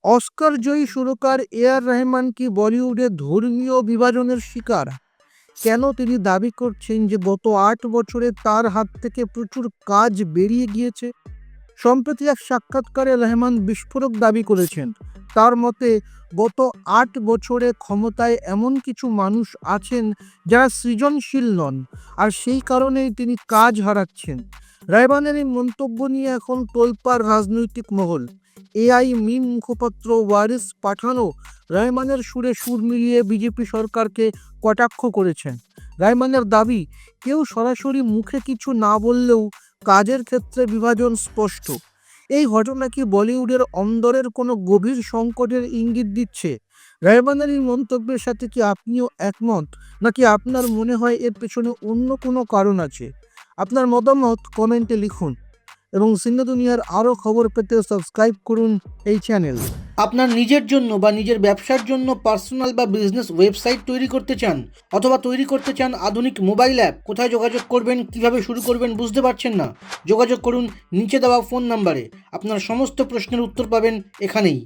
Oscar জয়ী সুরকার আর রহমান কি বলিউডে ধর্মীয় বিভাজনের শিকার? কেন তিনি দাবি করছেন যে গত 8 বছরে তার হাত থেকে প্রচুর কাজ বেরিয়ে গিয়েছে? সম্প্রতি এক সাক্ষাৎকারে রহমান বিস্ফোরক দাবি করেছেন, তার মতে গত 8 বছরে ক্ষমতায় এমন কিছু মানুষ আছেন যারা সৃজনশীল নন, আর সেই কারণেই তিনি কাজ হারাচ্ছেন। রহমানের এই মন্তব্য নিয়ে এখন তোলপাড় রাজনৈতিক মহল। এআই মিম মুখপাত্র ওয়ারিস পাঠানও রহমানের সুরে সুর মিলিয়ে বিজেপি সরকারকে কটাক্ষ করেছেন। রহমানের দাবি, কেউ সরাসরি মুখে কিছু না বললেও কাজের ক্ষেত্রে বিভাজন স্পষ্ট। এই ঘটনা কি বলিউডের অন্দরের কোনো গভীর সংকটের ইঙ্গিত দিচ্ছে? রহমানের এই মন্তব্যের সাথে কি আপনিও একমত, নাকি আপনার মনে হয় এর পেছনে অন্য কোনো কারণ আছে? আপনার মতামত কমেন্টে লিখুন এবং সিনে দুনিয়ার আরও খবর পেতে সাবস্ক্রাইব করুন এই চ্যানেল। আপনার নিজের জন্য বা নিজের ব্যবসার জন্য পার্সোনাল বা বিজনেস ওয়েবসাইট তৈরি করতে চান, অথবা তৈরি করতে চান আধুনিক মোবাইল অ্যাপ? কোথায় যোগাযোগ করবেন, কিভাবে শুরু করবেন বুঝতে পারছেন না? যোগাযোগ করুন নিচে দেওয়া ফোন নাম্বারে। আপনার সমস্ত প্রশ্নের উত্তর পাবেন এখানেই।